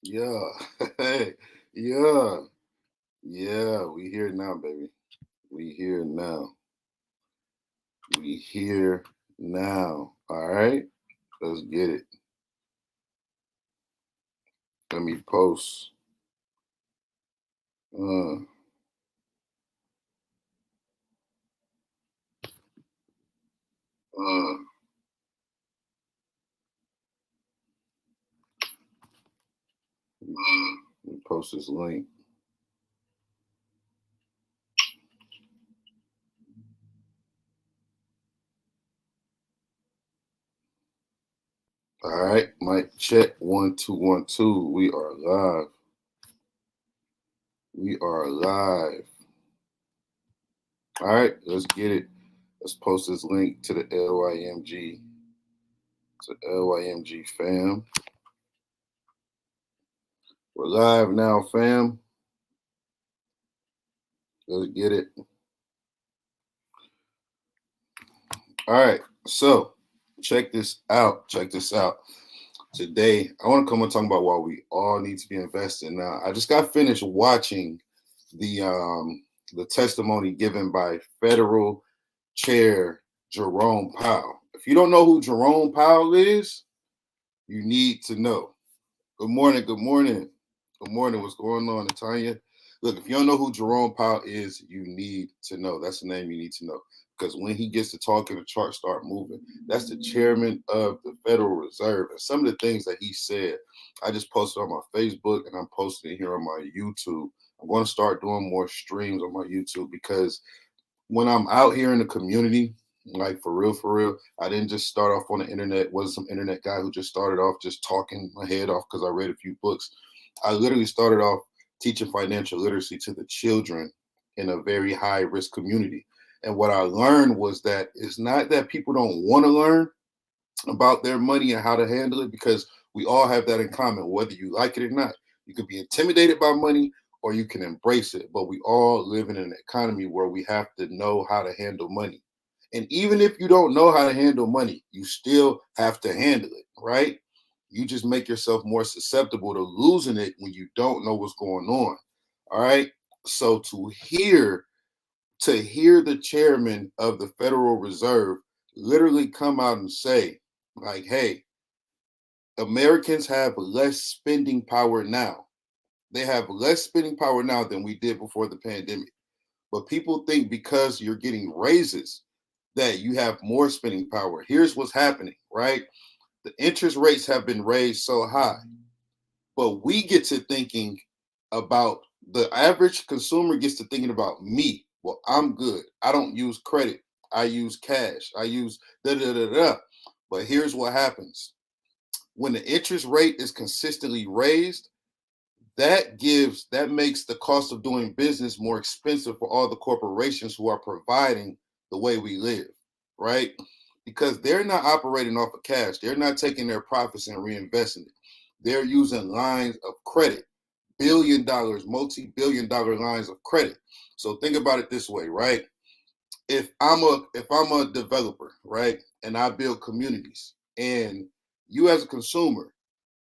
Yeah. Hey. Yeah. Yeah. We here now, baby. We here now. We here now. All right. Let's get it. Let me post. Uh, uh, let me post this link. All right. Mic check 1 2 1 2. We are live. We are live. All right. Let's get it. Let's post this link to the LYMG. To LYMG fam. We're live now, fam. Let's get it. All right. So check this out. Check this out. Today, I want to come and talk about why we all need to be investing. Now, I just got finished watching the testimony given by Federal Chair Jerome Powell. If you don't know who Jerome Powell is, you need to know. Good morning. Good morning. Good morning. What's going on, Natanya? Look, if you don't know who Jerome Powell is, you need to know. That's the name you need to know. Because when he gets to talking, the charts start moving. That's the chairman of the Federal Reserve. And some of the things that he said, I just posted on my Facebook and I'm posting it here on my YouTube. I'm going to start doing more streams on my YouTube because when I'm out here in the community, like for real, I didn't just start off on the internet. Wasn't some internet guy who just started off just talking my head off because I read a few books. I literally started off teaching financial literacy to the children in a very high risk community. And what I learned was that it's not that people don't want to learn about their money and how to handle it, because we all have that in common, whether you like it or not. You can be intimidated by money or you can embrace it, but we all live in an economy where we have to know how to handle money. And even if you don't know how to handle money, you still have to handle it, right? You just make yourself more susceptible to losing it when you don't know what's going on. All right. So to hear the chairman of the Federal Reserve literally come out and say, like, hey, Americans have less spending power now. They have less spending power now than we did before the pandemic. But people think because you're getting raises that you have more spending power. Here's what's happening, right? The interest rates have been raised so high, but we get to thinking about the average consumer gets to thinking about me. Well, I'm good. I don't use credit. I use cash. I use da da da da. But here's what happens when the interest rate is consistently raised, that makes the cost of doing business more expensive for all the corporations who are providing the way we live, right? Because they're not operating off of cash. They're not taking their profits and reinvesting it. They're using lines of credit, $1 billion, multi-billion dollar lines of credit. So think about it this way, right? If I'm a developer, right, and I build communities, and you as a consumer,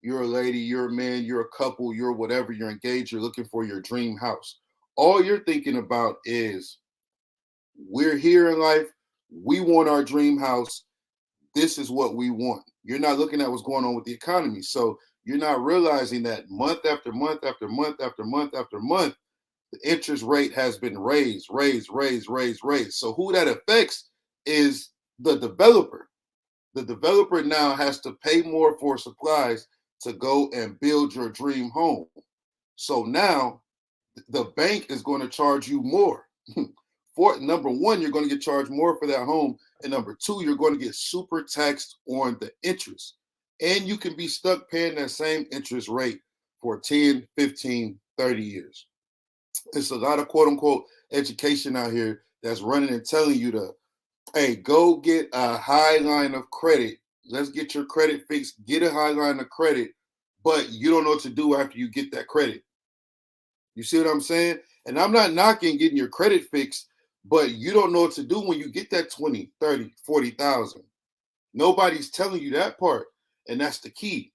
you're a lady, you're a man, you're a couple, you're whatever, you're engaged, you're looking for your dream house. All you're thinking about is we're here in life, we want our dream house, this is what we want. You're not looking at what's going on with the economy. So you're not realizing that month after month after month after month after month, the interest rate has been raised. So who that affects is the developer. The developer now has to pay more for supplies to go and build your dream home. So now the bank is going to charge you more. For number one, you're going to get charged more for that home. And number two, you're going to get super taxed on the interest. And you can be stuck paying that same interest rate for 10, 15, 30 years. It's a lot of quote unquote education out here that's running and telling you to, hey, go get a high line of credit. Let's get your credit fixed. Get a high line of credit, but you don't know what to do after you get that credit. You see what I'm saying? And I'm not knocking getting your credit fixed, but you don't know what to do when you get that 20, 30, 40,000. Nobody's telling you that part. And that's the key.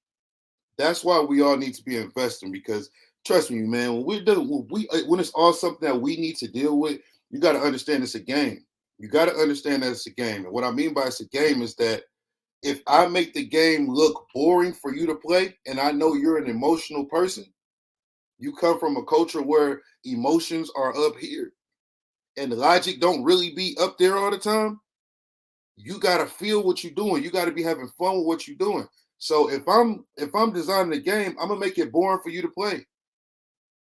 That's why we all need to be investing, because trust me, man, when it's all something that we need to deal with, you got to understand it's a game. You got to understand that it's a game. And what I mean by it's a game is that if I make the game look boring for you to play, and I know you're an emotional person, you come from a culture where emotions are up here and logic don't really be up there all the time, you gotta feel what you're doing. You gotta be having fun with what you're doing. So if I'm designing a game, I'm gonna make it boring for you to play,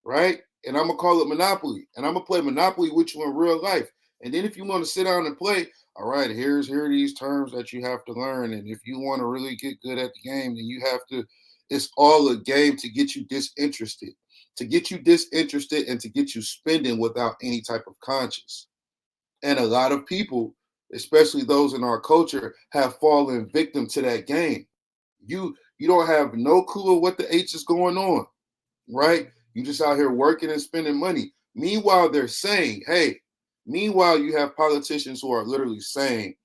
right? And I'm gonna call it Monopoly, and I'm gonna play Monopoly with you in real life. And then if you want to sit down and play, all right, here are these terms that you have to learn. And if you want to really get good at the game, then you have to. It's all a game to get you disinterested, and to get you spending without any type of conscience. And a lot of people, especially those in our culture, have fallen victim to that game. You don't have no clue of what the H is going on, right? You just out here working and spending money. Meanwhile, they're saying, hey, meanwhile, you have politicians who are literally saying,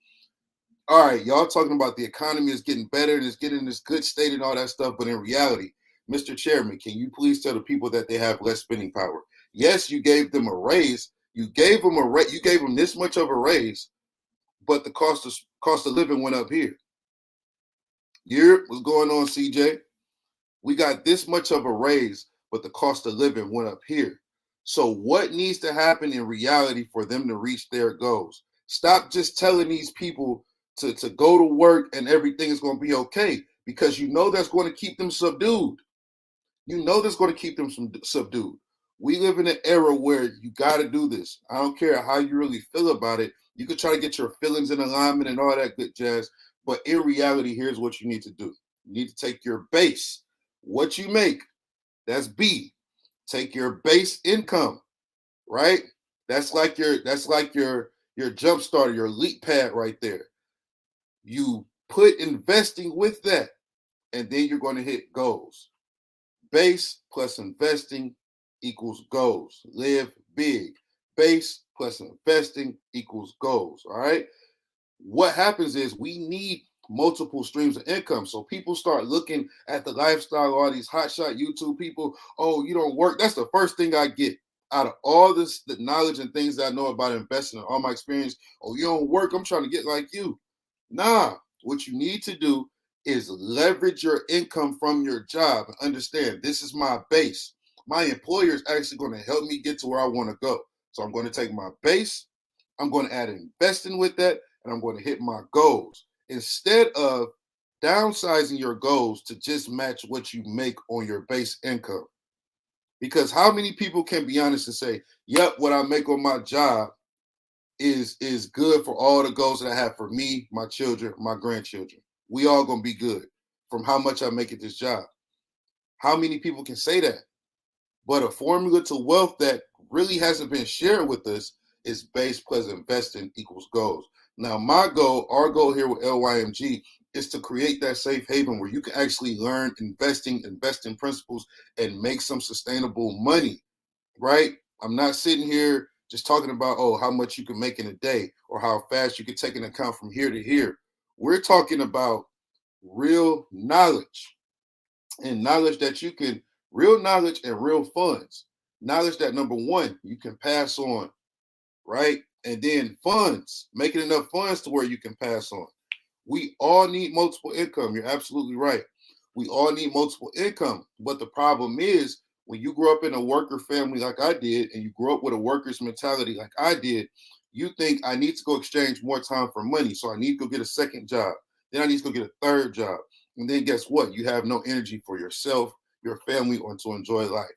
all right, y'all talking about the economy is getting better and it's getting in this good state and all that stuff. But in reality, Mr. Chairman, can you please tell the people that they have less spending power? Yes, you gave them a raise. You gave them this much of a raise, but the cost of living went up here. What's going on, CJ? We got this much of a raise, but the cost of living went up here. So what needs to happen in reality for them to reach their goals? Stop just telling these people to go to work and everything is going to be okay, because you know that's going to keep them subdued. You know that's going to keep them subdued. We live in an era where you got to do this. I don't care how you really feel about it. You could try to get your feelings in alignment and all that good jazz. But in reality, here's what you need to do. You need to take your base, what you make, that's B. Take your base income, right? That's like your jump starter, your leap pad right there. You put investing with that, and then you're going to hit goals. Base plus investing equals goals. Live big. Base plus investing equals goals. All right. What happens is we need multiple streams of income. So people start looking at the lifestyle, all these hotshot YouTube people. Oh, you don't work. That's the first thing I get out of all this, the knowledge and things that I know about investing and all my experience. Oh, you don't work. I'm trying to get like you. Nah, what you need to do is leverage your income from your job and understand this is my base. My employer is actually going to help me get to where I want to go. So I'm going to take my base, I'm going to add investing with that, and I'm going to hit my goals. Instead of downsizing your goals to just match what you make on your base income. Because how many people can be honest and say, yep, what I make on my job is good for all the goals that I have for me, my children, my grandchildren. We all gonna be good from how much I make at this job. How many people can say that? But a formula to wealth that really hasn't been shared with us is base plus investing equals goals. Now, our goal here with LYMG is to create that safe haven where you can actually learn investing principles, and make some sustainable money, right? I'm not sitting here just talking about, oh, how much you can make in a day or how fast you can take an account from here to here. We're talking about real knowledge, and knowledge that you can, real knowledge and real funds. Knowledge that, number one, you can pass on, right? And then funds, making enough funds to where you can pass on. We all need multiple income. You're absolutely right. We all need multiple income. But the problem is, when you grow up in a worker family like I did, and you grow up with a worker's mentality like I did, you think I need to go exchange more time for money. So I need to go get a second job. Then I need to go get a third job. And then guess what? You have no energy for yourself, your family, or to enjoy life.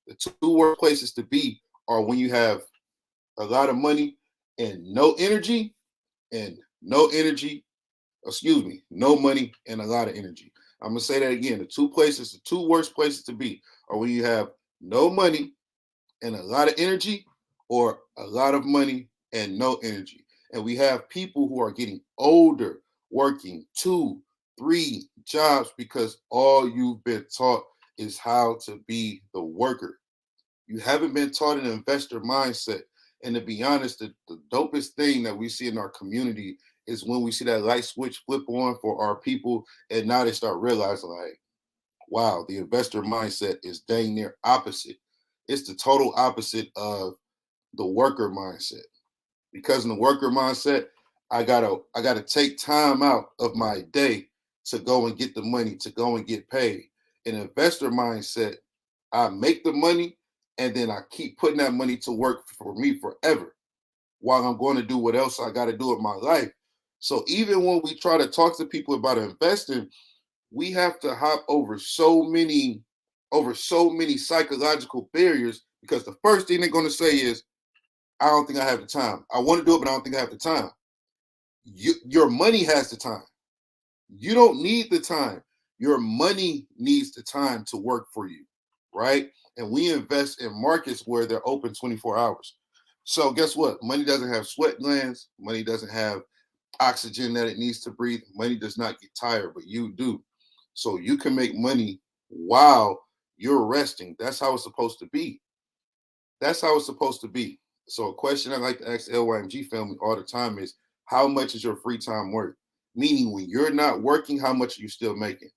The two worst places to be are when you have a lot of money and no energy, and no energy no money and a lot of energy. I'm gonna say that again. The two worst places to be are when you have no money and a lot of energy, or a lot of money and no energy. And we have people who are getting older, working two, three jobs because all you've been taught is how to be the worker. You haven't been taught an investor mindset. And to be honest, the dopest thing that we see in our community is when we see that light switch flip on for our people, and now they start realizing, like, wow, the investor mindset is dang near opposite. It's the total opposite of the worker mindset. Because in the worker mindset, I gotta take time out of my day to go and get the money, to go and get paid. In investor mindset, I make the money and then I keep putting that money to work for me forever while I'm going to do what else I got to do in my life. So even when we try to talk to people about investing, we have to hop over so many psychological barriers, because the first thing they're going to say is, I don't think I have the time. I want to do it, but I don't think I have the time. Your money has the time. You don't need the time. Your money needs the time to work for you, right? And we invest in markets where they're open 24 hours. So guess what? Money doesn't have sweat glands. Money doesn't have oxygen that it needs to breathe. Money does not get tired, but you do. So you can make money while you're resting. That's how it's supposed to be. That's how it's supposed to be. So a question I like to ask the LYMG family all the time is, how much is your free time worth? Meaning, when you're not working, how much are you still making?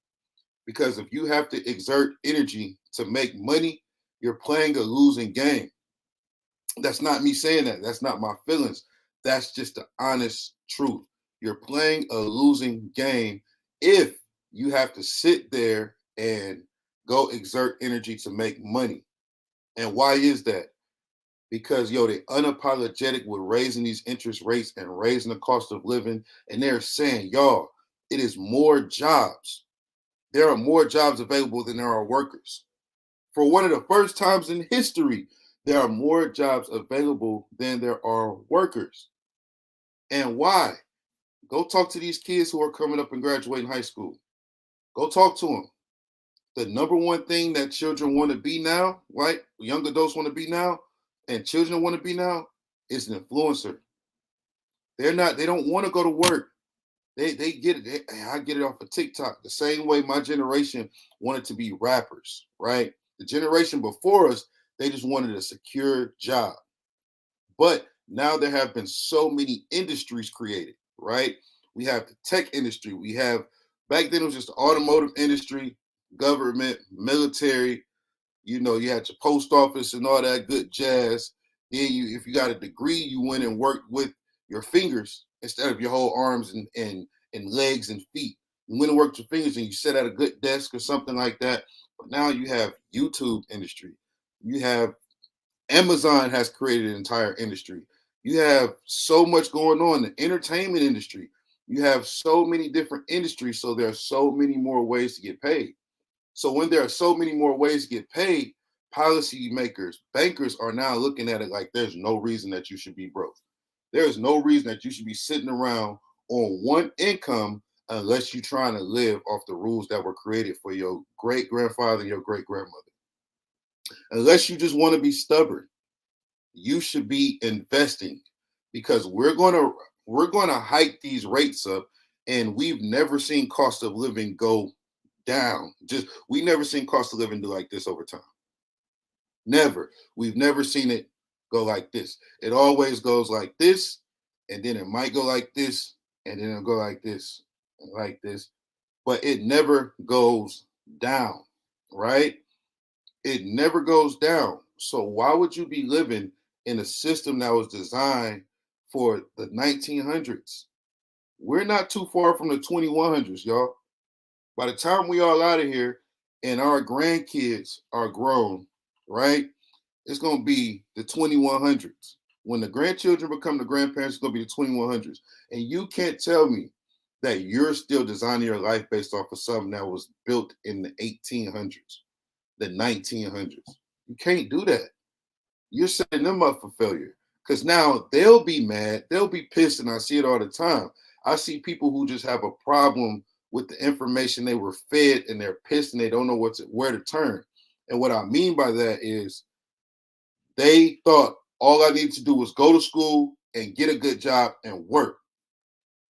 Because if you have to exert energy to make money, you're playing a losing game. That's not me saying that. That's not my feelings. That's just the honest truth. You're playing a losing game if you have to sit there and go exert energy to make money. And why is that? Because they unapologetic with raising these interest rates and raising the cost of living, and they're saying, y'all, it is more jobs. There are more jobs available than there are workers. For one of the first times in history, there are more jobs available than there are workers. And why? Go talk to these kids who are coming up and graduating high school. Go talk to them. The number one thing that children want to be now, right? Young adults want to be now, and children want to be now, is an influencer. They don't want to go to work. They get it. I get it off of TikTok. The same way my generation wanted to be rappers, right? The generation before us, they just wanted a secure job. But now there have been so many industries created, right? We have the tech industry. We have, back then it was just the automotive industry, government, military. You had your post office and all that good jazz. Then if you got a degree, you went and worked with your fingers instead of your whole arms and legs and feet. You went and worked your fingers and you sat at a good desk or something like that. But now you have YouTube industry. You have Amazon has created an entire industry. You have so much going on. The entertainment industry. You have so many different industries. So there are so many more ways to get paid. So when there are so many more ways to get paid, policymakers, bankers are now looking at it like there's no reason that you should be broke. There is no reason that you should be sitting around on one income unless you're trying to live off the rules that were created for your great grandfather and your great grandmother. Unless you just want to be stubborn, you should be investing, because we're gonna hike these rates up, and we've never seen cost of living go down. Just we never seen cost of living do like this over time. Never. We've never seen it go like this. It always goes like this, and then it might go like this, and then it'll go like this, and like this, but it never goes down, right? It never goes down. So why would you be living in a system that was designed for the 1900s? We're not too far from the 2100s, y'all. By the time we all out of here and our grandkids are grown, right? It's gonna be the 2100s. When the grandchildren become the grandparents, it's gonna be the 2100s. And you can't tell me that you're still designing your life based off of something that was built in the 1800s, the 1900s. You can't do that. You're setting them up for failure, because now they'll be mad, they'll be pissed, and I see it all the time. I see people who just have a problem with the information they were fed, and they're pissed and they don't know where to turn. And what I mean by that is they thought all I needed to do was go to school and get a good job and work.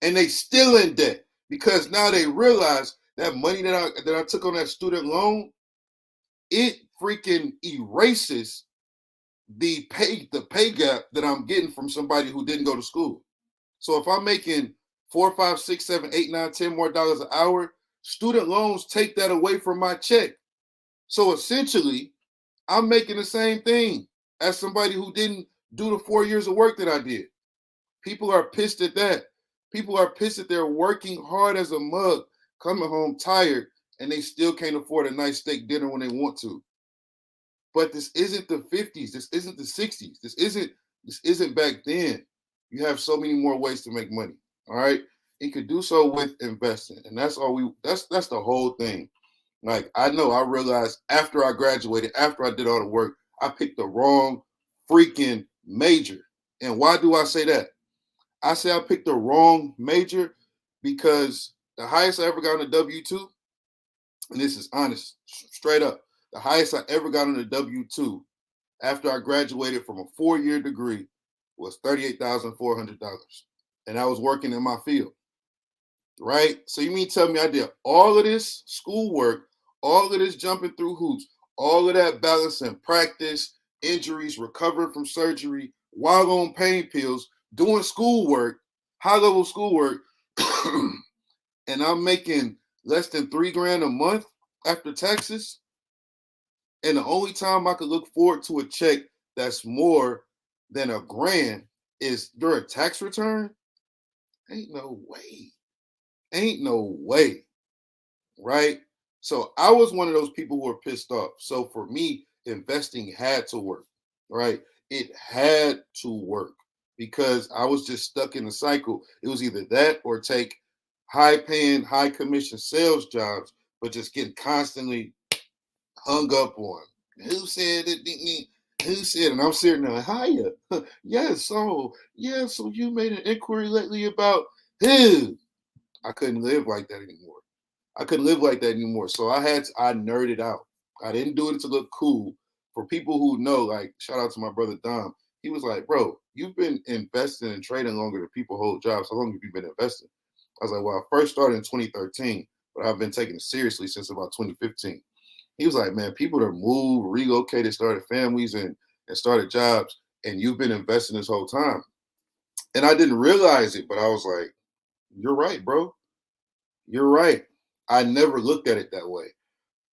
And they still in debt, because now they realize that money that I took on that student loan, it freaking erases the pay gap that I'm getting from somebody who didn't go to school. So if I'm making 4, 5, 6, 7, 8, 9, 10 more dollars an hour, Student loans take that away from my check. So essentially, I'm making the same thing as somebody who didn't do the 4 years of work that I did. People are pissed at that. People are pissed that they're working hard as a mug, coming home tired, and they still can't afford a nice steak dinner when they want to. But this isn't the 50s. This isn't the 60s. This isn't back then. You have so many more ways to make money. All right. You could do so with investing. And that's the whole thing. Like I realized after I graduated, after I did all the work, I picked the wrong freaking major. And why do I say that? I say I picked the wrong major because the highest I ever got on a W-2, and this is honest, straight up, the highest I ever got on a W-2 after I graduated from a 4-year degree was $38,400. And I was working in my field, right? So you mean tell me I did all of this schoolwork, all of this jumping through hoops, all of that balancing practice, injuries, recovering from surgery, while on pain pills, doing schoolwork, high-level schoolwork, and I'm making less than $3,000 a month after taxes? And the only time I could look forward to a check that's more than $1,000 is during tax return? Ain't no way. Ain't no way. Right? So I was one of those people who were pissed off. So for me, investing had to work. Right? It had to work because I was just stuck in the cycle. It was either that or take high paying, high commission sales jobs, but just getting constantly hung up on. Who said it? Who said? And I'm sitting there, hiya. So you made an inquiry lately about who? I couldn't live like that anymore. I couldn't live like that anymore. So I nerded out. I didn't do it to look cool. For people who know, like, shout out to my brother Dom. He was like, bro, you've been investing and trading longer than people hold jobs. How long have you been investing? I was like, well, I first started in 2013, but I've been taking it seriously since about 2015. He was like, man, people that moved, relocated, started families and started jobs, and you've been investing this whole time. And I didn't realize it, but I was like, you're right, bro. You're right. I never looked at it that way,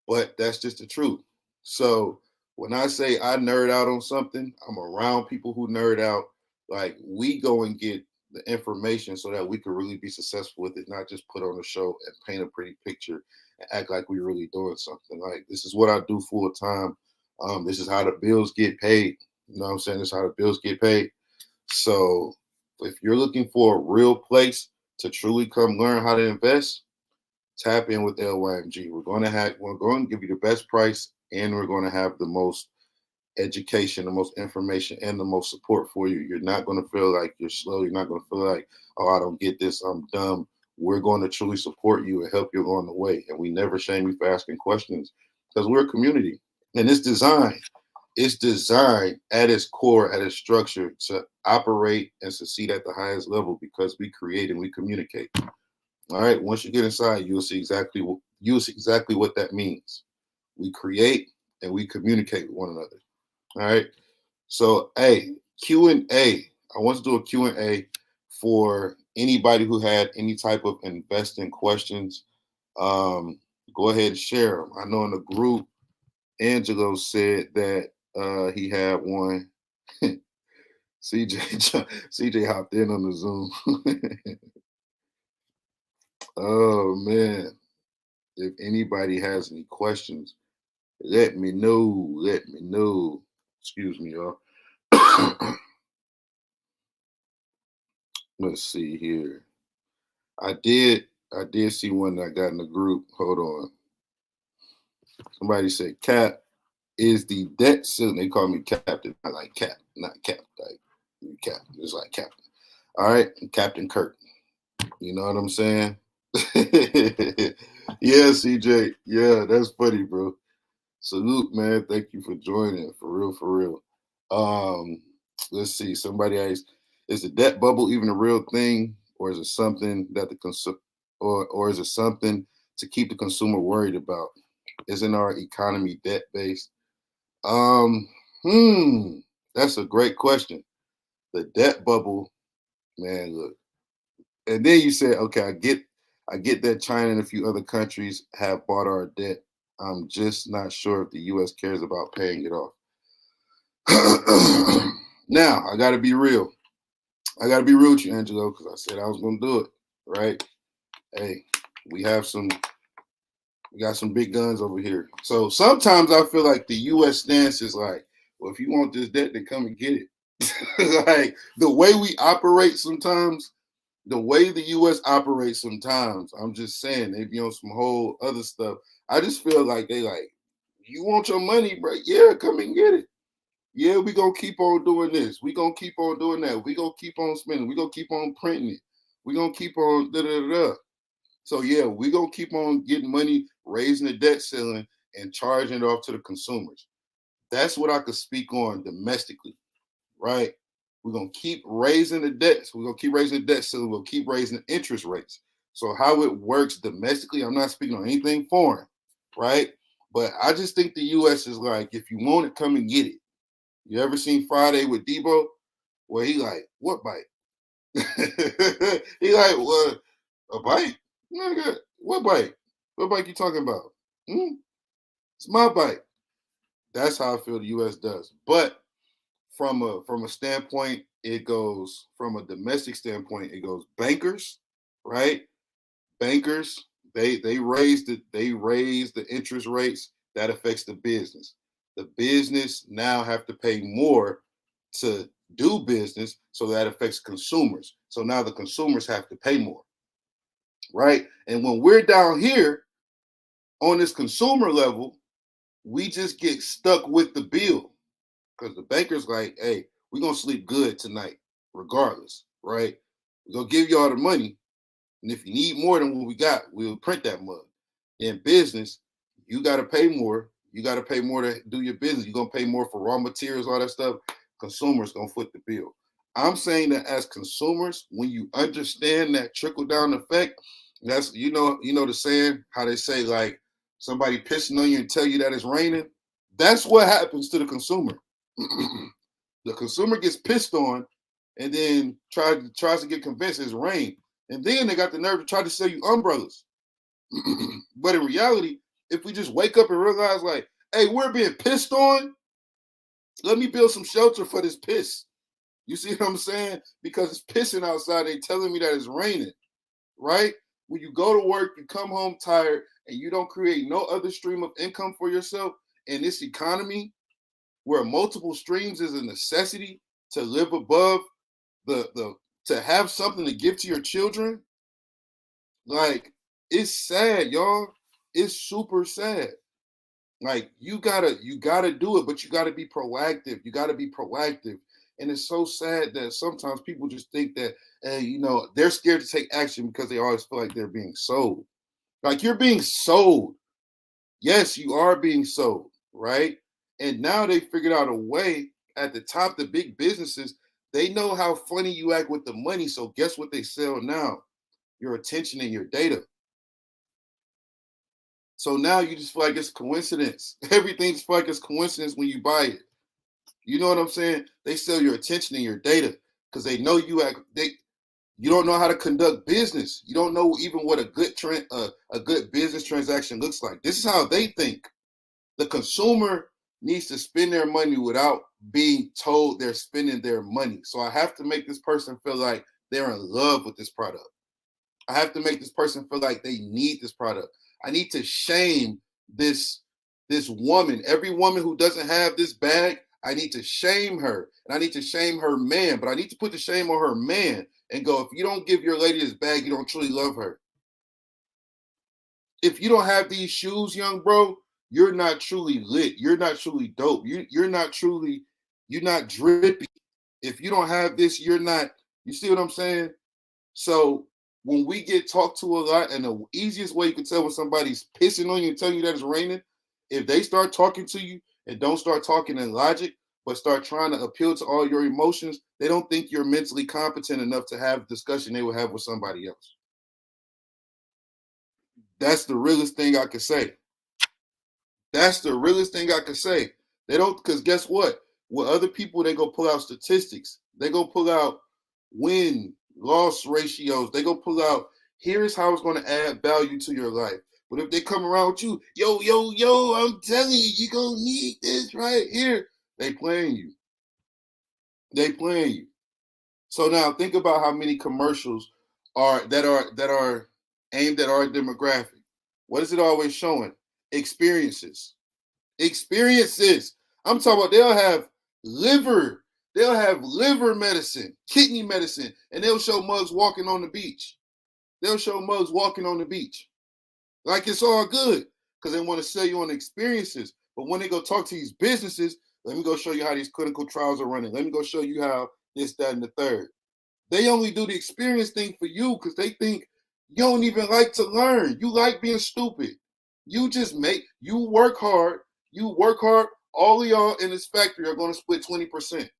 but that's just the truth. So when I say I nerd out on something, I'm around people who nerd out. Like we go and get the information so that we can really be successful with it, not just put on a show and paint a pretty picture and act like we're really doing something. Like this is what I do full time. This is how the bills get paid. You know what I'm saying? This is how the bills get paid. So if you're looking for a real place to truly come learn how to invest, tap in with LYMG. We're going to give you the best price, and we're going to have the most education, the most information, and the most support for you. You're not going to feel like you're slow. You're not going to feel like, oh, I don't get this, I'm dumb. We're going to truly support you and help you along the way. And we never shame you for asking questions because we're a community. And it's designed at its core, at its structure to operate and succeed at the highest level because we create and we communicate. All right. Once you get inside, you'll see exactly what that means. We create and we communicate with one another. All right. So, hey, Q&A. I want to do a Q&A for anybody who had any type of investing questions. Go ahead and share them. I know in the group, Angelo said that he had one. CJ hopped in on the Zoom. Oh man. If anybody has any questions, let me know. Let me know. Excuse me, y'all. Let's see here. I did see one that I got in the group. Hold on. Somebody said Cap is the debt ceiling. They call me Captain. I like Cap, not Cap. Like Cap. It's like Captain. All right. Captain Kirk. You know what I'm saying? Yeah, CJ. Yeah, that's funny, bro. Salute, man. Thank you for joining. For real, for real. Let's see. Somebody asked, is the debt bubble even a real thing, or is it something that or is it something to keep the consumer worried about? Isn't our economy debt based? Um, that's a great question. The debt bubble, man, look. And then you said, okay, I get that China and a few other countries have bought our debt. I'm just not sure if the U.S. cares about paying it off. Now, I got to be real. I got to be real with you, Angelo, because I said I was going to do it, right? Hey, we got some big guns over here. So sometimes I feel like the U.S. stance is like, well, if you want this debt, then come and get it. Like the way we operate sometimes, the way the U.S. operates sometimes, I'm just saying, they be on some whole other stuff. I just feel like they like, you want your money, bro? Yeah, come and get it. Yeah, we gonna keep on doing this. We gonna keep on doing that. We gonna keep on spending. We gonna keep on printing it. We gonna keep on da da da. So yeah, we gonna keep on getting money, raising the debt ceiling, and charging it off to the consumers. That's what I could speak on domestically, right? We're gonna keep raising the debts. We're gonna keep raising the debt ceiling. We'll keep raising the interest rates. So how it works domestically, I'm not speaking on anything foreign, right? But I just think the U.S. is like, if you want it, come and get it. You ever seen Friday with Debo? Where he like, what bite? He like, what? A bite? Nigga, what bite? What bite you talking about? It's my bite. That's how I feel the U.S. does. But from a standpoint, it goes from a domestic standpoint, it goes bankers, right? Bankers, they raise the interest rates. That affects the business. The business now have to pay more to do business, so that affects consumers. So now the consumers have to pay more, right? And when we're down here on this consumer level, we just get stuck with the bill because the banker's like, hey, we're gonna sleep good tonight, regardless, right? We're gonna give you all the money, and if you need more than what we got, we'll print that mug. In business, you got to pay more. You got to pay more to do your business. You're going to pay more for raw materials, all that stuff. Consumers going to foot the bill. I'm saying that as consumers, when you understand that trickle down effect, that's you know the saying, how they say like somebody pissing on you and tell you that it's raining. That's what happens to the consumer. The consumer gets pissed on and then tries to get convinced it's rain. And then they got the nerve to try to sell you umbrellas. But in reality, if we just wake up and realize, like, hey, we're being pissed on, let me build some shelter for this piss. You see what I'm saying? Because it's pissing outside, they telling me that it's raining, right? When you go to work, you come home tired, and you don't create no other stream of income for yourself in this economy where multiple streams is a necessity to live above the to have something to give to your children. Like, it's sad, y'all. It's super sad. Like, you gotta do it, but you gotta be proactive. You gotta be proactive. And it's so sad that sometimes people just think that, hey, they're scared to take action because they always feel like they're being sold. Like, you're being sold. Yes, you are being sold, right? And now they figured out a way at the top, the big businesses, they know how funny you act with the money. So guess what they sell now? Your attention and your data. So now you just feel like it's coincidence. Everything just feel like it's coincidence when you buy it. You know what I'm saying? They sell your attention and your data because they know you don't know how to conduct business. You don't know even what a good business transaction looks like. This is how they think. The consumer needs to spend their money without being told they're spending their money. So I have to make this person feel like they're in love with this product. I have to make this person feel like they need this product. I need to shame this woman. Every woman who doesn't have this bag, I need to shame her. And I need to shame her man. But I need to put the shame on her man and go, if you don't give your lady this bag, you don't truly love her. If you don't have these shoes, young bro, you're not truly lit. You're not truly dope. You're not drippy. If you don't have this, you're not, you see what I'm saying? So when we get talked to a lot, and the easiest way you can tell when somebody's pissing on you and telling you that it's raining, if they start talking to you and don't start talking in logic, but start trying to appeal to all your emotions, they don't think you're mentally competent enough to have a discussion they will have with somebody else. That's the realest thing I could say. That's the realest thing I could say. They don't, because guess what? With other people, they go pull out statistics. They go pull out win loss ratios. They go pull out Here is how it's going to add value to your life. But if they come around with you, yo, I'm telling you, you're going to need this right here. They playing you. They playing you. So now think about how many commercials are aimed at our demographic. What is it always showing? Experiences. Experiences. I'm talking about they'll have liver medicine, kidney medicine, and they'll show mugs walking on the beach. They'll show mugs walking on the beach. Like it's all good because they want to sell you on experiences. But when they go talk to these businesses, let me go show you how these clinical trials are running. Let me go show you how this, that, and the third. They only do the experience thing for you because they think you don't even like to learn. You like being stupid. You work hard. You work hard. All of y'all in this factory are going to split 20%.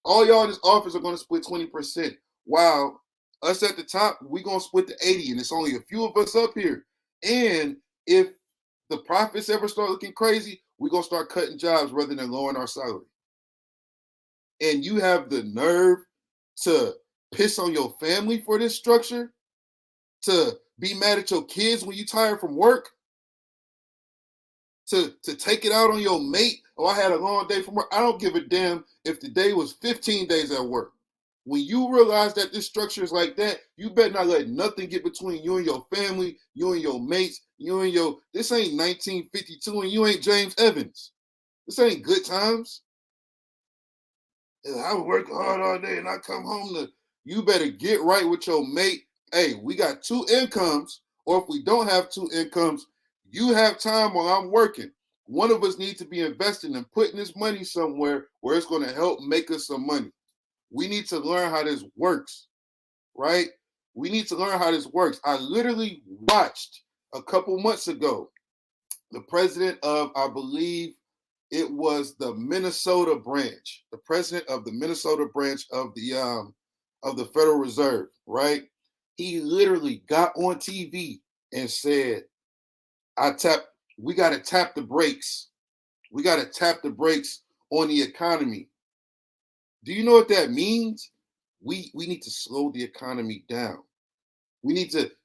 All y'all in this office are going to split 20%. While us at the top, we're going to split the 80, and it's only a few of us up here. And if the profits ever start looking crazy, we're going to start cutting jobs rather than lowering our salary. And you have the nerve to piss on your family for this structure, to be mad at your kids when you tired from work, to take it out on your mate. Oh, I had a long day from work. I don't give a damn if the day was 15 days at work. When you realize that this structure is like that, you better not let nothing get between you and your family, you and your mates, this ain't 1952 and you ain't James Evans. This ain't good times. I work hard all day and I come home you better get right with your mate. Hey, we got two incomes, or if we don't have two incomes, you have time while I'm working. One of us needs to be investing and putting this money somewhere where it's going to help make us some money. We need to learn how this works, right? We need to learn how this works. I literally watched a couple months ago the president of, I believe it was the Minnesota branch, the president of the Minnesota branch of the Federal Reserve, right? He literally got on TV and said, we got to tap the brakes. We got to tap the brakes on the economy. Do you know what that means? We need to slow the economy down.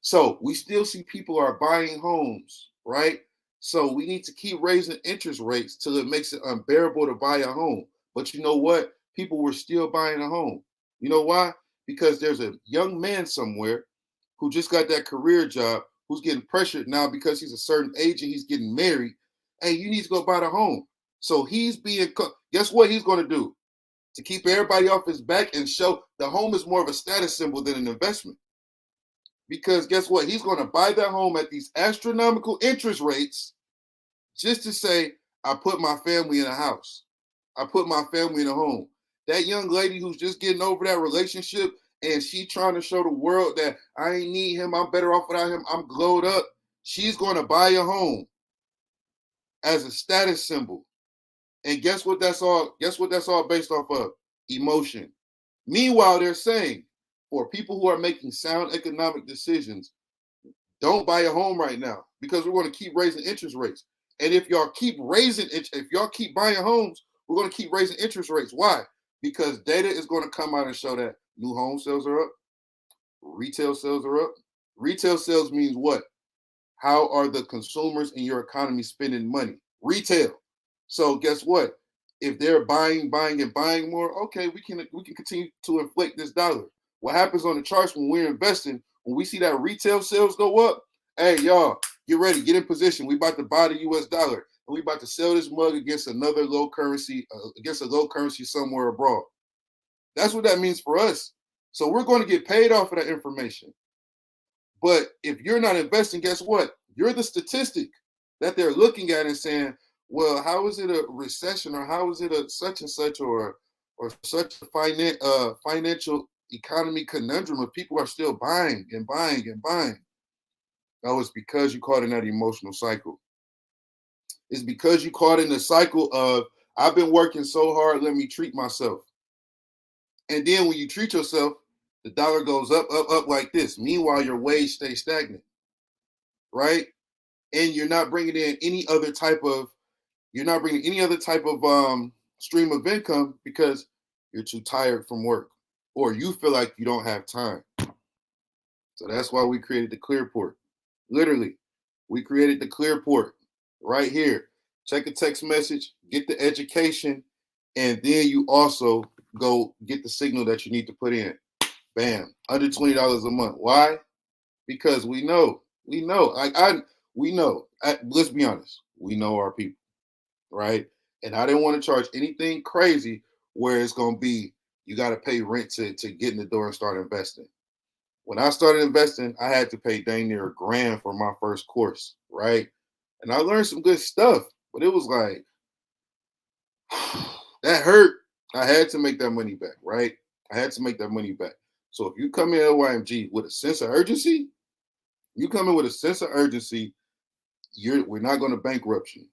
So we still see people are buying homes, right? So we need to keep raising interest rates till it makes it unbearable to buy a home. But you know what? People were still buying a home. You know why? Because there's a young man somewhere who just got that career job who's getting pressured now because he's a certain age and he's getting married. Hey, you need to go buy the home. So guess what he's going to do? To keep everybody off his back and show the home is more of a status symbol than an investment. Because guess what? He's going to buy that home at these astronomical interest rates just to say, I put my family in a house. I put my family in a home. That young lady who's just getting over that relationship and she trying to show the world that I ain't need him, I'm better off without him, I'm glowed up. She's going to buy a home as a status symbol. And guess what that's all based off of? Emotion. Meanwhile, they're saying for people who are making sound economic decisions, don't buy a home right now because we're going to keep raising interest rates. And if y'all keep buying homes, we're going to keep raising interest rates. Why? Because data is going to come out and show that new home sales are up, retail sales are up. Retail sales means what? How are the consumers in your economy spending money? Retail. So guess what? If they're buying and buying more, okay, we can continue to inflate this dollar. What happens on the charts when we're investing, when we see that retail sales go up, hey, y'all, get ready, get in position. We about to buy the US dollar and we about to sell this mug against another low currency, somewhere abroad. That's what that means for us. So we're going to get paid off of that information. But if you're not investing, guess what? You're the statistic that they're looking at and saying, well, how is it a recession or how is it a such and such or such a financial economy conundrum if people are still buying and buying and buying? No, it's because you caught in that emotional cycle. It's because you caught in the cycle of, I've been working so hard, let me treat myself. And then when you treat yourself, the dollar goes up, up, up like this. Meanwhile, your wage stays stagnant, right? And you're not bringing in any other type of stream of income because you're too tired from work or you feel like you don't have time. So that's why we created the clear port. Literally, we created the clear port right here. Check a text message, get the education, and then you also go get the signal that you need to put in. Bam, under $20 a month. Why? Because we know. Let's be honest. We know our people, right? And I didn't want to charge anything crazy where it's going to be you got to pay rent to get in the door and start investing. When I started investing, I had to pay dang near $1,000 for my first course, right? And I learned some good stuff, but it was like that hurt. I had to make that money back, right? I had to make that money back. So if you come in LYMG with a sense of urgency, you come in with a sense of urgency, we're not going to bankrupt you.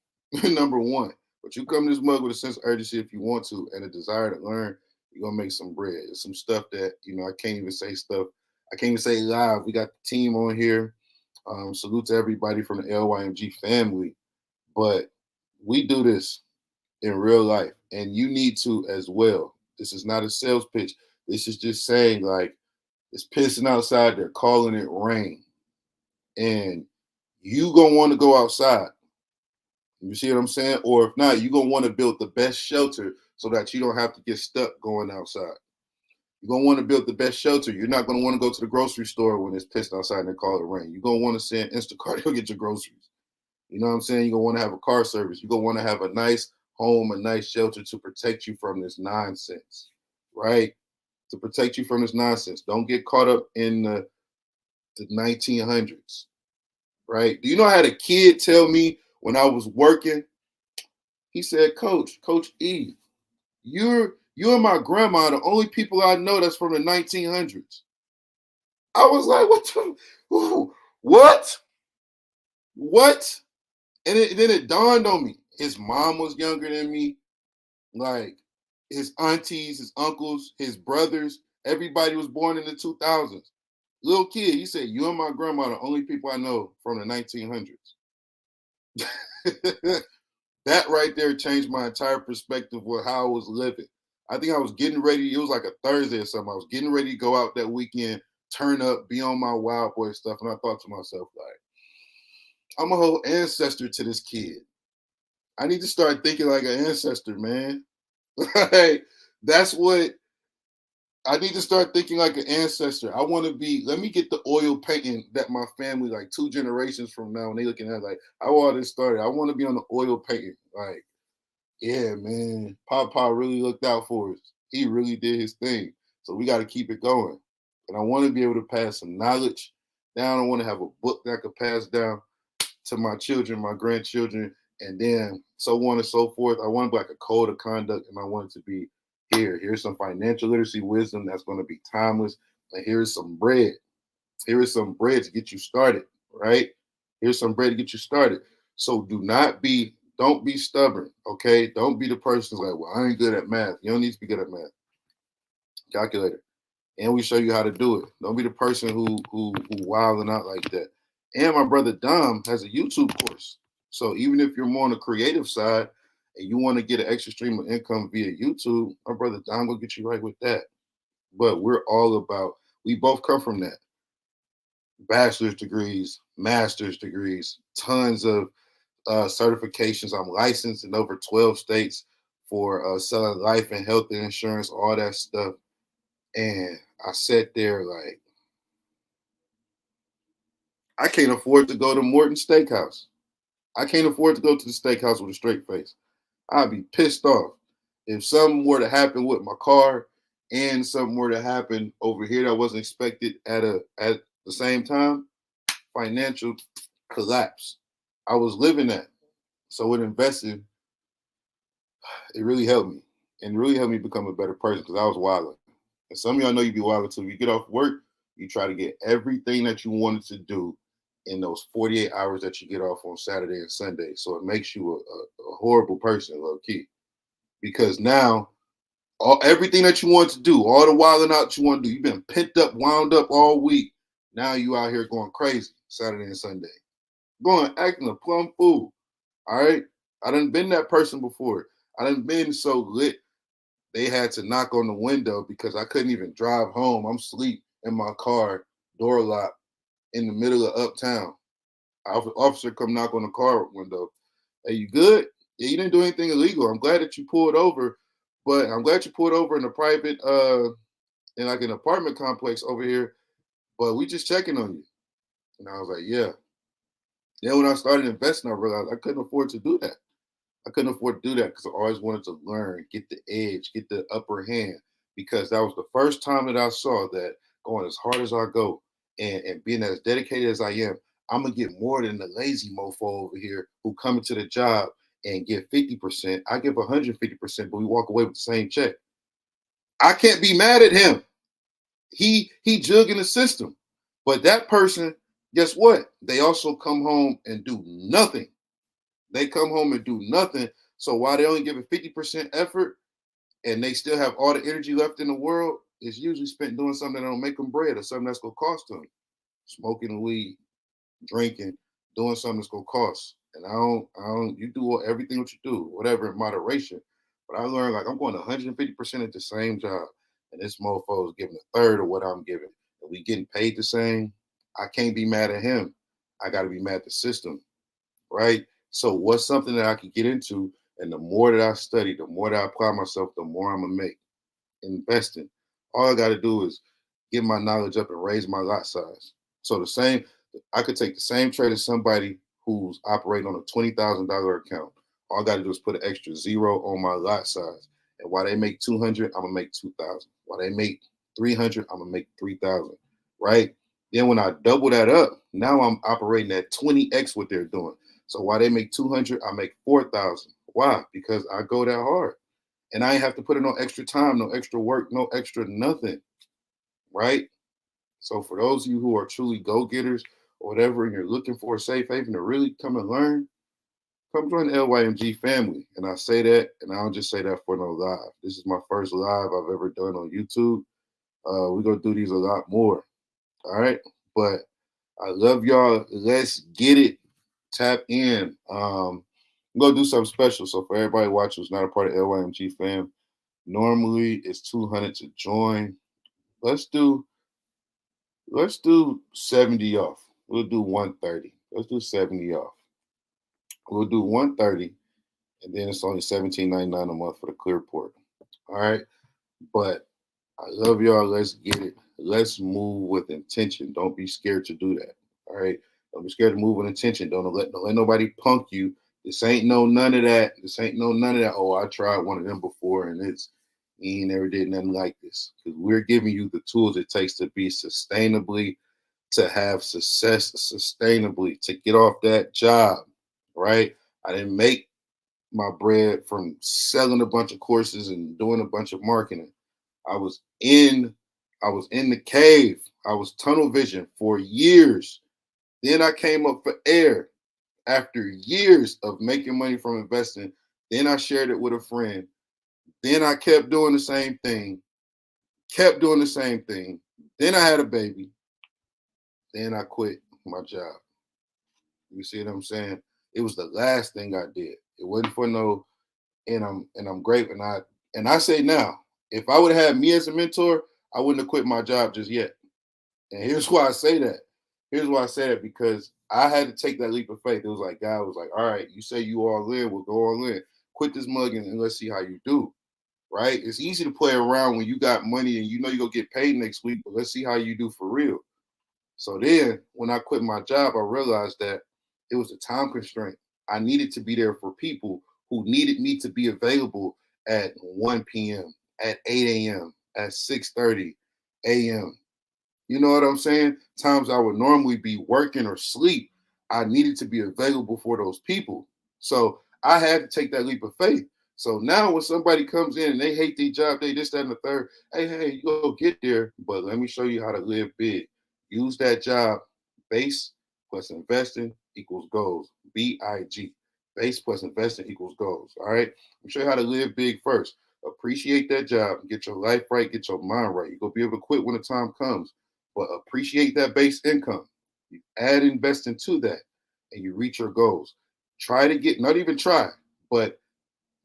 Number one. But you come to this mug with a sense of urgency if you want to and a desire to learn, you're gonna make some bread. It's some stuff that, I can't even say stuff. I can't even say live. We got the team on here. Salute to everybody from the LYMG family. But we do this in real life, and you need to as well. This is not a sales pitch. This is just saying, like, it's pissing outside. They're calling it rain. And you gonna want to go outside. You see what I'm saying? Or if not, you're going to want to build the best shelter so that you don't have to get stuck going outside. You're going to want to build the best shelter. You're not going to want to go to the grocery store when it's pissed outside and they call it rain. You're going to want to send Instacart to go get your groceries. You know what I'm saying? You're going to want to have a car service. You're going to want to have a nice home, a nice shelter to protect you from this nonsense, right? To protect you from this nonsense. Don't get caught up in the 1900s, right? Do you know I had a kid tell me when I was working? He said, Coach E, you and my grandma are the only people I know that's from the 1900s. I was like, what? What? And then it dawned on me. His mom was younger than me. Like, his aunties, his uncles, his brothers, everybody was born in the 2000s. Little kid, he said, you and my grandma are the only people I know from the 1900s. That right there changed my entire perspective of how I was living. I think I was getting ready. It was like a Thursday or something. I was getting ready to go out that weekend, turn up, be on my wild boy stuff. And I thought to myself, like, I'm a whole ancestor to this kid. I need to start thinking like an ancestor, man. Like, that's what I need to start thinking like an ancestor. I want to be, let me get the oil painting that my family, like 2 generations from now, when they looking at like how all this started. I want to be on the oil painting. Like, yeah, man, Papa really looked out for us. He really did his thing. So we got to keep it going. And I want to be able to pass some knowledge down. I want to have a book that I could pass down to my children, my grandchildren, and then so on and so forth. I want to be like a code of conduct, and I want it to be here. Here's some financial literacy wisdom that's going to be timeless. And here's some bread. Here is some bread to get you started, right? Here's some bread to get you started. So don't be stubborn, okay? Don't be the person who's like, well, I ain't good at math. You don't need to be good at math. Calculator. And we show you how to do it. Don't be the person who wilding out like that. And my brother Dom has a YouTube course. So even if you're more on the creative side and you want to get an extra stream of income via YouTube, my brother Dom will get you right with that. But we're all about, we both come from that. Bachelor's degrees, master's degrees, tons of certifications. I'm licensed in over 12 states for selling life and health insurance, all that stuff. And I sat there like, I can't afford to go to Morton Steakhouse. I can't afford to go to the steakhouse with a straight face. I'd be pissed off if something were to happen with my car and something were to happen over here that wasn't expected at the same time. Financial collapse. I was living that. So with investing, it really helped me. And really helped me become a better person because I was wilding. And some of y'all know you be wilding too. You get off work, you try to get everything that you wanted to do in those 48 hours that you get off on Saturday and Sunday. So it makes you a horrible person, low key. Because now everything that you want to do, all the wilding out you want to do, you've been pent up, wound up all week. Now you out here going crazy Saturday and Sunday. Going acting a plum fool. All right. I done been that person before. I done been so lit. They had to knock on the window because I couldn't even drive home. I'm asleep in my car, door locked, in the middle of uptown. Officer come knock on the car window. Hey, you good? Yeah, you didn't do anything illegal. I'm glad that you pulled over, but I'm glad you pulled over in a private, in like an apartment complex over here. But we just checking on you. And I was like, yeah. Then when I started investing, I realized I couldn't afford to do that. I couldn't afford to do that because I always wanted to learn, get the edge, get the upper hand, because that was the first time that I saw that going as hard as I go and being as dedicated as I am, I'm gonna get more than the lazy mofo over here who come into the job and get 50%. I give 150%, but we walk away with the same check. I can't be mad at him. He jugging the system. But that person, guess what? They also come home and do nothing. They come home and do nothing. So while they only give a 50% effort and they still have all the energy left in the world, it's usually spent doing something that don't make them bread or something that's gonna cost them. Smoking weed, drinking, doing something that's gonna cost. And you do everything what you do, whatever in moderation. But I learned like I'm going 150% at the same job. And this mofo is giving a third of what I'm giving. And we getting paid the same. I can't be mad at him. I gotta be mad at the system, right? So what's something that I can get into? And the more that I study, the more that I apply myself, the more I'm gonna make. Investing. All I gotta do is get my knowledge up and raise my lot size. So I could take the same trade as somebody who's operating on a $20,000 account. All I gotta do is put an extra zero on my lot size. And while they make 200, I'm gonna make 2,000. While they make 300, I'm gonna make 3,000. Right? Then when I double that up, now I'm operating at 20x what they're doing. So while they make 200, I make 4,000. Why? Because I go that hard. And I ain't have to put in no extra time, no extra work, no extra nothing. Right? So for those of you who are truly go-getters or whatever, and you're looking for a safe haven to really come and learn, come join the LYMG family. And I say that, and I don't just say that for no live. This is my first live I've ever done on YouTube. We're going to do these a lot more. All right? But I love y'all. Let's get it. Tap in. I'm gonna do something special. So for everybody watching who's not a part of LYMG fam, normally it's 200 to join. Let's do 70 off. We'll do 130. Let's do 70 off. We'll do 130, and then it's only $17.99 a month for the clear port. All right. But I love y'all. Let's get it. Let's move with intention. Don't be scared to do that. All right. Don't be scared to move with intention. Don't let nobody punk you. This ain't no none of that. This ain't no none of that. Oh, I tried one of them before and you ain't never did nothing like this. Because we're giving you the tools it takes to be sustainably, to have success sustainably, to get off that job. Right? I didn't make my bread from selling a bunch of courses and doing a bunch of marketing. I was in the cave. I was tunnel vision for years. Then I came up for air after years of making money from investing. Then I shared it with a friend. Then I kept doing the same thing. Then I had a baby. Then I quit my job. You see what I'm saying? It was the last thing I did. It wasn't for no, and I'm great. And I say now, if I would have had me as a mentor, I wouldn't have quit my job just yet. And here's why I say that. Because I had to take that leap of faith. It was like God was like, all right, you say you all in, we'll go all in. Quit this mugging and let's see how you do. Right? It's easy to play around when you got money and you know you're gonna get paid next week, but let's see how you do for real. So then when I quit my job, I realized that it was a time constraint. I needed to be there for people who needed me to be available at 1 p.m., at 8 a.m., at 6:30 a.m. You know what I'm saying? Times I would normally be working or sleep, I needed to be available for those people. So I had to take that leap of faith. So now when somebody comes in and they hate their job, they this, that, and the third, hey, you go get there, but let me show you how to live big. Use that job. Base plus investing equals goals. BIG. Base plus investing equals goals. All right. I'll show you how to live big first. Appreciate that job. Get your life right. Get your mind right. You're going to be able to quit when the time comes. But appreciate that base income. You add investing to that and you reach your goals. Try to get, not even try, but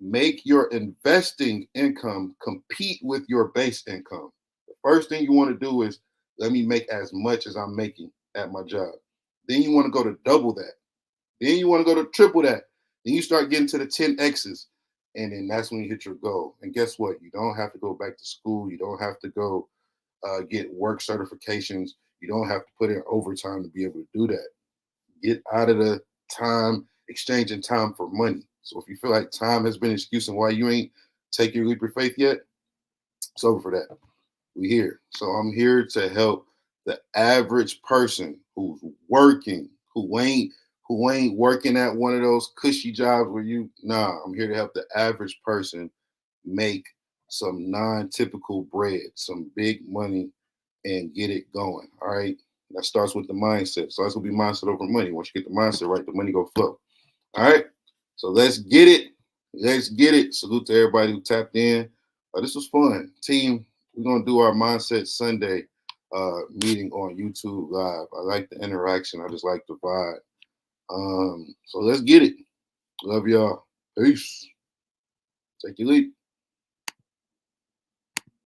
make your investing income compete with your base income. The first thing you want to do is let me make as much as I'm making. at my job. Then you want to go to double that. Then you want to go to triple that. Then you start getting to the 10X's. And then that's when you hit your goal. And guess what? You don't have to go back to school. You don't have to go get work certifications. You don't have to put in overtime to be able to do that. Get out of the time, exchanging time for money. So if you feel like time has been an excuse and why you ain't take your leap of faith yet, it's over for that. We here. So I'm here to help the average person who's working, who ain't working at one of those cushy jobs where I'm here to help the average person make some non-typical bread, some big money, and get it going. All right. That starts with the mindset. So that's gonna be mindset over money. Once you get the mindset right, the money go flow. All right. So let's get it. Let's get it. Salute to everybody who tapped in. This was fun. Team, we're gonna do our Mindset Sunday meeting on YouTube Live. I like the interaction. I just like the vibe. So let's get it. Love y'all. Peace. Take your leap.